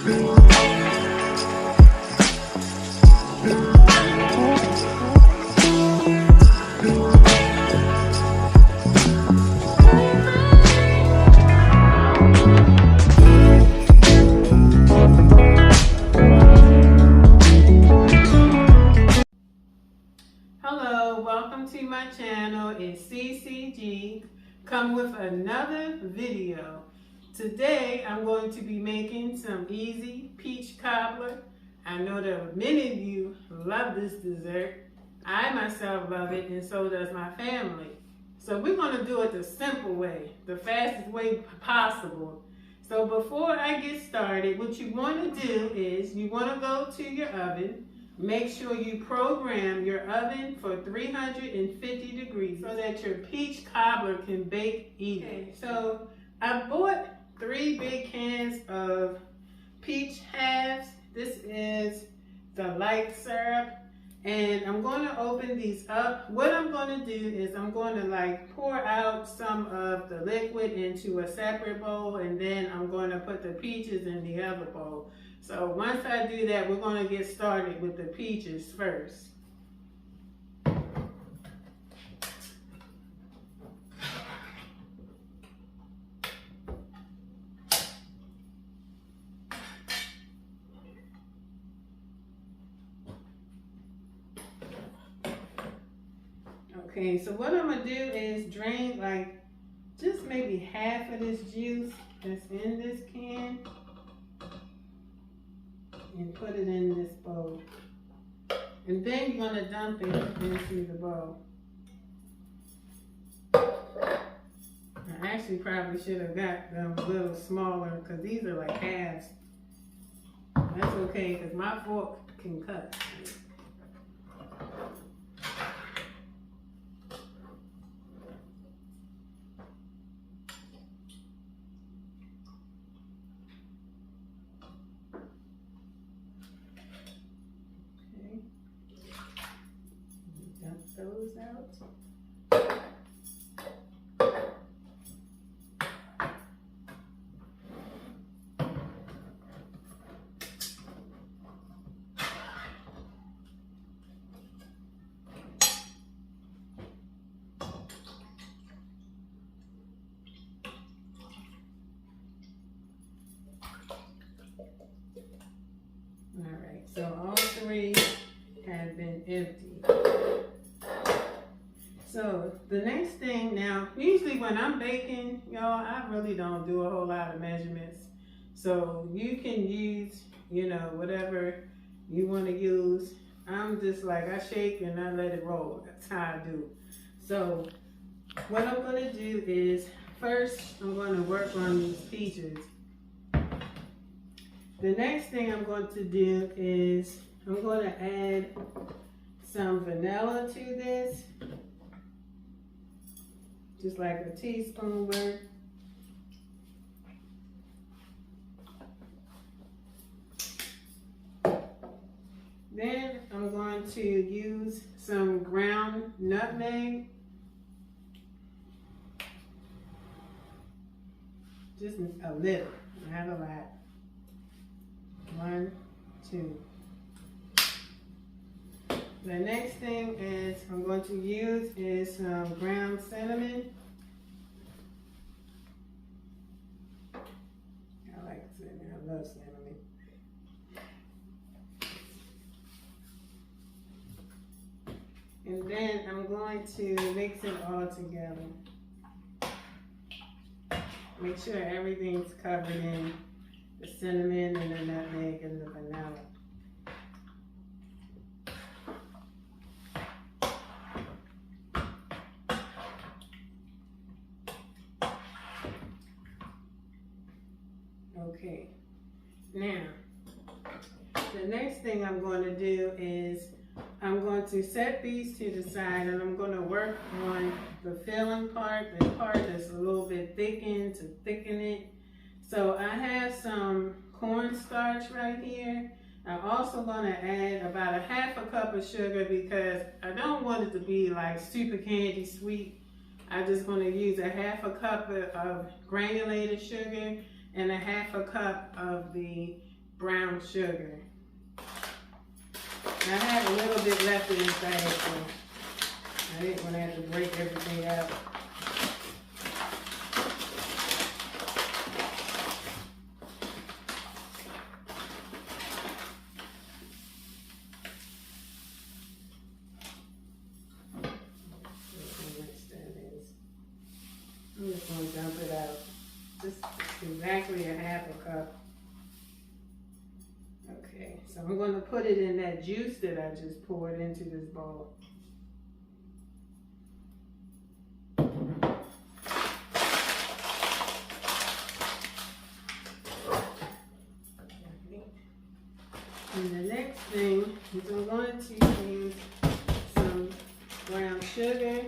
Hello, welcome to my channel. It's CeeCeeG'S, come with another video. Today I'm going to be making some easy peach cobbler. I know that many of you love this dessert. I myself love it, and so does my family. So we're going to do it the simple way, the fastest way possible. So before I get started, what you want to do is you want to go to your oven. Make sure you program your oven for 350 degrees so that your peach cobbler can bake easily. Okay, so I bought 3 big cans of peach halves. This is the light syrup, and I'm going to open these up. What I'm going to do is I'm going to pour out some of the liquid into a separate bowl, and then I'm going to put the peaches in the other bowl. So once I do that, we're going to get started with the peaches first. Okay, so what I'm going to do is drain just maybe half of this juice that's in this can and put it in this bowl. And then you're going to dump it into the bowl. I actually probably should have got them a little smaller because these are like halves. That's okay because my fork can cut. Those out. All right, so all 3 have been emptied. So the next thing now, usually when I'm baking, y'all, I really don't do a whole lot of measurements. So you can use, whatever you want to use. I'm just I shake and I let it roll. That's how I do. So what I'm going to do is first I'm going to work on these peaches. The next thing I'm going to do is I'm going to add some vanilla to this. Just like a teaspoon worth. Then I'm going to use some ground nutmeg. Just a little, not a lot. 1, 2. The next thing is I'm going to use is some ground cinnamon. I like cinnamon. I love cinnamon. And then I'm going to mix it all together. Make sure everything's covered in the cinnamon and the nutmeg and the vanilla. Okay, now the next thing I'm going to do is I'm going to set these to the side, and I'm going to work on the filling part, the part that's a little bit thickened, to thicken it. So I have some cornstarch right here. I'm also going to add about 1/2 cup of sugar because I don't want it to be super candy sweet. I'm just going to use 1/2 cup of granulated sugar and 1/2 cup of the brown sugar. I had a little bit left in this bag, so I didn't want to have to break everything out. I'm just going to dump it out. Just exactly a half a cup. Okay, so I'm going to put it in that juice that I just poured into this bowl. And the next thing is I'm going to use some brown sugar.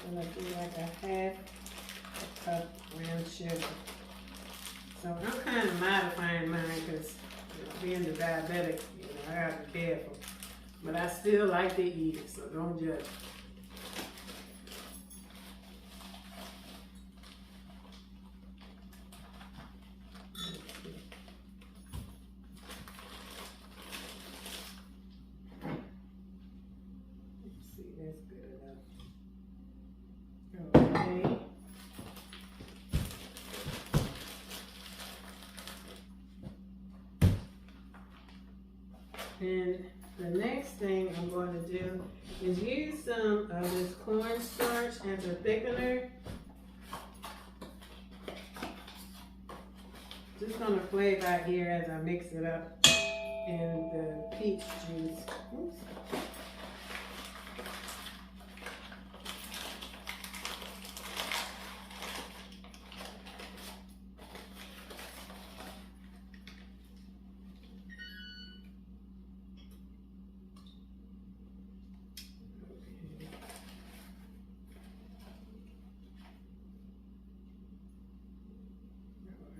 I'm going to do like a half a cup brown sugar. So I'm kind of modifying mine because, you know, being the diabetic, you know, I gotta be careful. But I still like to eat it, so don't judge. Let's see, that's good enough. Okay. And the next thing I'm going to do is use some of this cornstarch as a thickener. Just going to play by ear as I mix it up in the peach juice. Oops.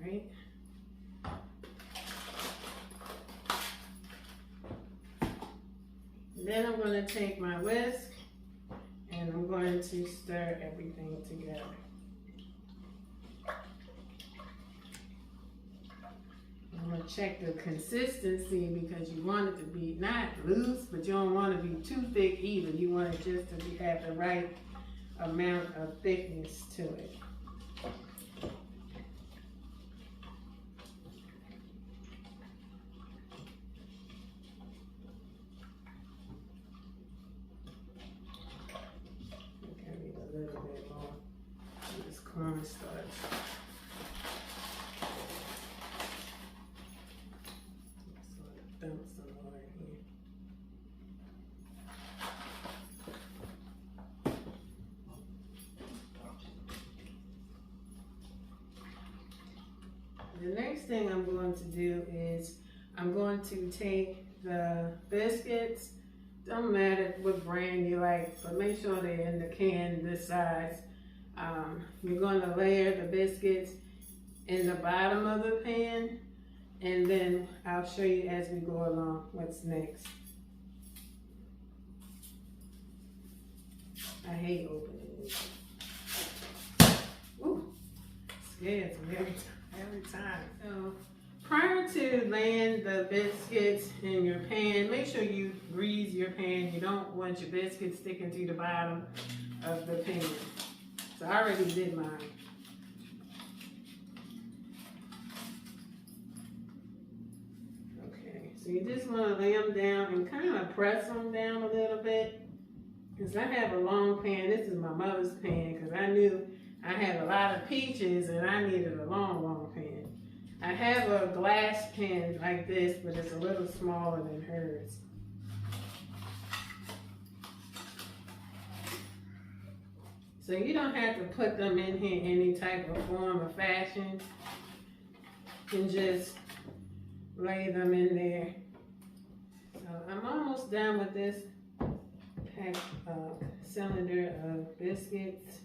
Right. Then I'm going to take my whisk and I'm going to stir everything together. I'm going to check the consistency because you want it to be not loose, but you don't want to be too thick either. You want it just to have the right amount of thickness to it. Cornstarch. Sort of dump some more in here. The next thing I'm going to do is I'm going to take the biscuits. Don't matter what brand you like, but make sure they're in the can this size. You're going to layer the biscuits in the bottom of the pan, and then I'll show you as we go along what's next. I hate opening these. Ooh, scares me every time. So prior to laying the biscuits in your pan, make sure you grease your pan. You don't want your biscuits sticking to the bottom of the pan. So I already did mine. Okay, so you just want to lay them down and kind of press them down a little bit. Because I have a long pan. This is my mother's pan because I knew I had a lot of peaches and I needed a long pan. I have a glass pan like this, but it's a little smaller than hers. So you don't have to put them in here any type of form or fashion. You can just lay them in there. So I'm almost done with this cylinder of biscuits.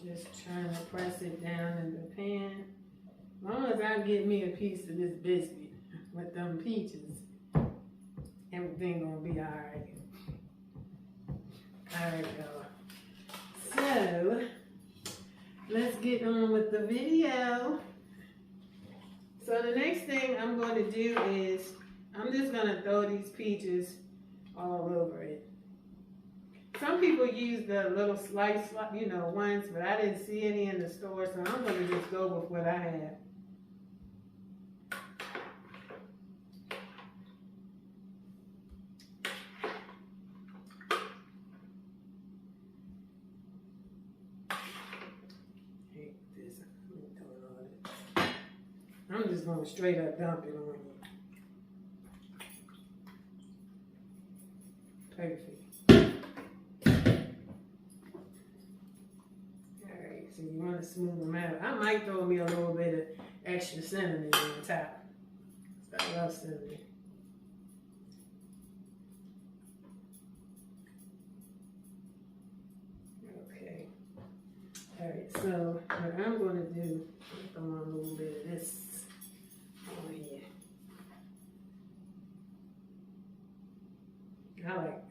Just trying to press it down in the pan. As long as I get me a piece of this biscuit with them peaches, everything gonna be all right. Alright, y'all. So, let's get on with the video. So the next thing I'm going to do is, I'm just going to throw these peaches all over it. Some people use the little slice, ones, but I didn't see any in the store, so I'm going to just go with what I have. I'm just going to straight up dump it on you. Perfect. Alright, so you want to smooth them out. I might throw me a little bit of extra cinnamon on top. I love cinnamon. Okay. Alright, so what I'm going to do, I'm throw on a little bit of this on here.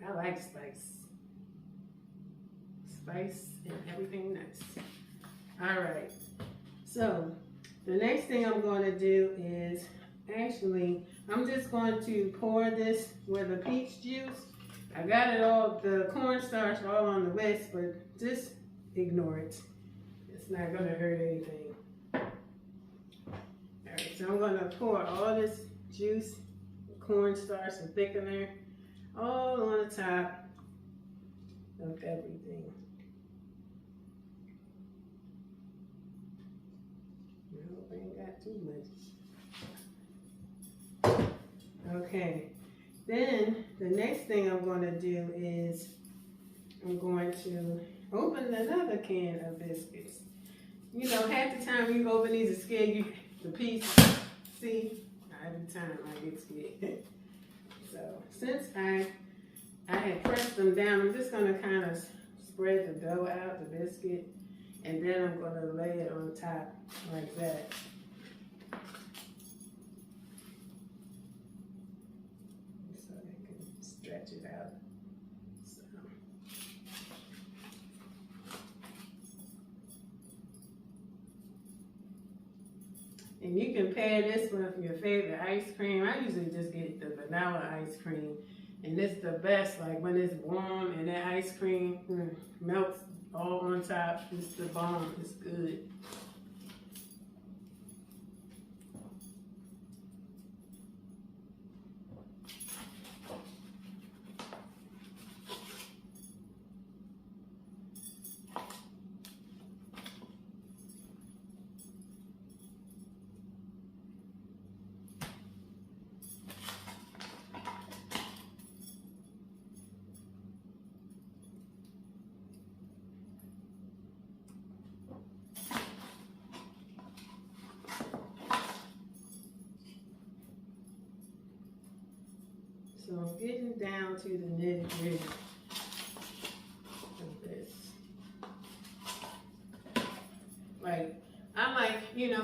I like spice. Spice and everything nice. Alright, so the next thing I'm going to do is, actually, I'm just going to pour this with the peach juice. I got it all, the cornstarch all on the whisk, but just ignore it. It's not going to hurt anything. Alright, so I'm going to pour all this juice, cornstarch and thickener, all on the top of everything. I hope I ain't got too much. Okay, then the next thing I'm going to do is I'm going to open another can of biscuits. You know, half the time you open these and scare you the piece. See, every time I get scared. So since I had pressed them down, I'm just going to kind of spread the dough out, the biscuit, and then I'm going to lay it on top like that. So I can stretch it out. So. And you can pair this with your favorite ice cream. I usually just get the vanilla ice cream. And it's the best, like when it's warm and that ice cream melts all on top. It's the bomb. It's good. So I'm getting down to the nitty-gritty of this.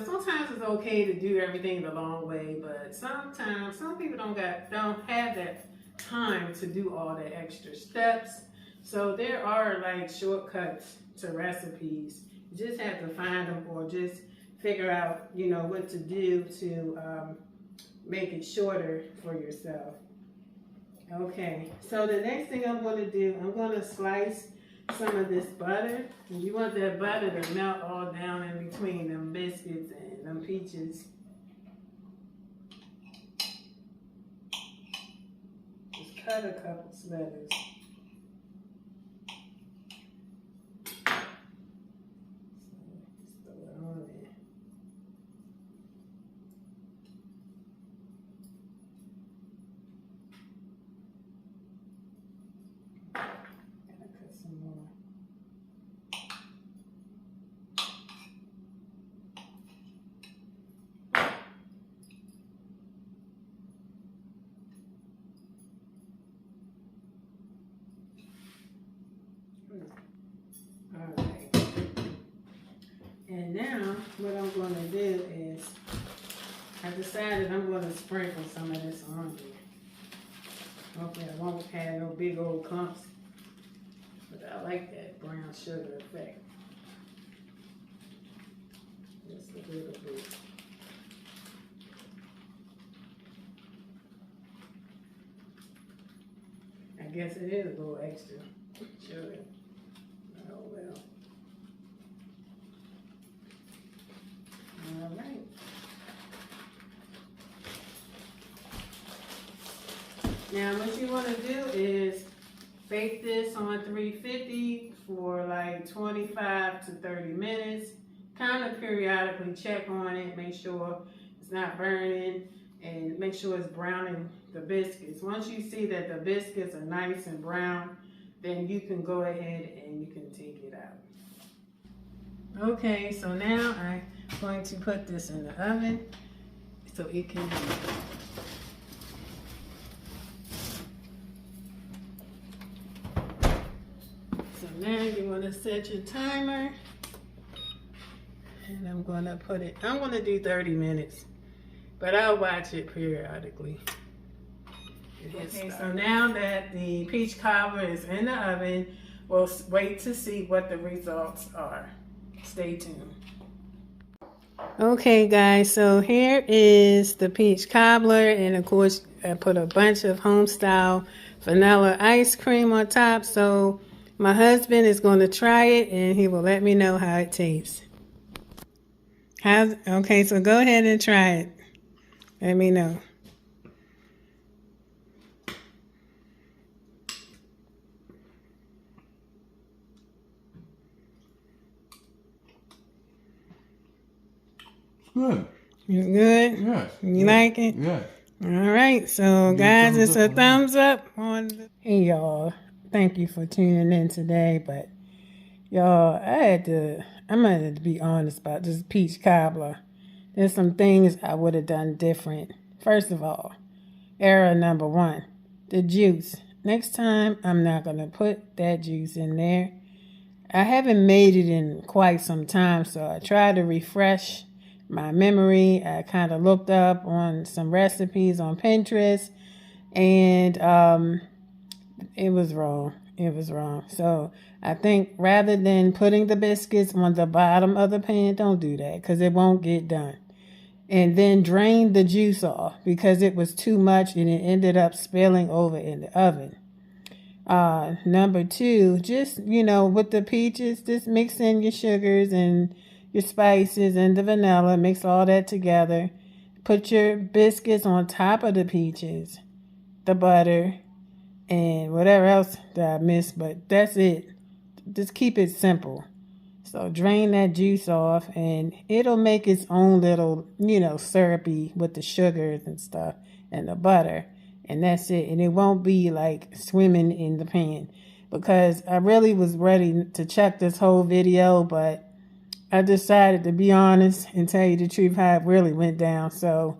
Sometimes it's okay to do everything the long way, but sometimes some people don't have that time to do all the extra steps. So there are like shortcuts to recipes. You just have to find them or just figure out, what to do to make it shorter for yourself. Okay, so the next thing I'm going to do, I'm going to slice some of this butter. And you want that butter to melt all down in between them biscuits and them peaches. Just cut a couple slivers. Alright, and now what I'm going to do is, I decided I'm going to sprinkle some of this on here. Hopefully I won't have no big old clumps, but I like that brown sugar effect. Just a little bit. guess it is a little extra sugar. Oh well. All right. Now what you want to do is bake this on 350 for like 25 to 30 minutes. Kind of periodically check on it, make sure it's not burning, and make sure it's browning the biscuits. Once you see that the biscuits are nice and brown, then you can go ahead and you can take it out. Okay, so now I'm going to put this in the oven so it can be. So now you want to set your timer, and I'm going to put it, I'm going to do 30 minutes, but I'll watch it periodically. Okay, so now that the peach cobbler is in the oven, we'll wait to see what the results are. Stay tuned. Okay guys, so here is the peach cobbler, and of course I put a bunch of home style vanilla ice cream on top, so my husband is going to try it and he will let me know how it tastes. Okay, so go ahead and try it. Let me know. Good. You good? Yes. You like it? Yes. All right, so guys, it's a thumbs up on the... Hey y'all, thank you for tuning in today, but y'all, I'm gonna be honest about this peach cobbler. There's some things I would have done different. First of all, error number 1, the juice. Next time, I'm not gonna put that juice in there. I haven't made it in quite some time, so I tried to refresh my memory. I kind of looked up on some recipes on Pinterest, and it was wrong. It was wrong. So I think rather than putting the biscuits on the bottom of the pan, don't do that because it won't get done. And then drain the juice off because it was too much and it ended up spilling over in the oven. Number 2, just, with the peaches, just mix in your sugars and your spices and the vanilla, mix all that together. Put your biscuits on top of the peaches, the butter, and whatever else that I missed, but that's it. Just keep it simple. So drain that juice off and it'll make its own little, syrupy with the sugars and stuff and the butter. And that's it. And it won't be like swimming in the pan, because I really was ready to check this whole video, but I decided to be honest and tell you the truth how it really went down. So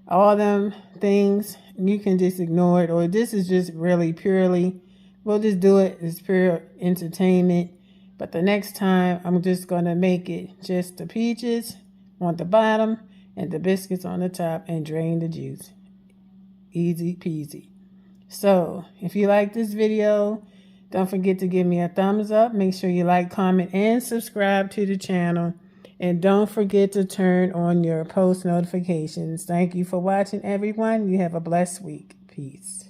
all them things, you can just ignore it, or this is just really purely, we'll just do it as pure entertainment. But the next time, I'm just going to make it just the peaches on the bottom and the biscuits on the top and drain the juice. Easy peasy. So if you like this video, don't forget to give me a thumbs up. Make sure you like, comment, and subscribe to the channel. And don't forget to turn on your post notifications. Thank you for watching, everyone. You have a blessed week. Peace.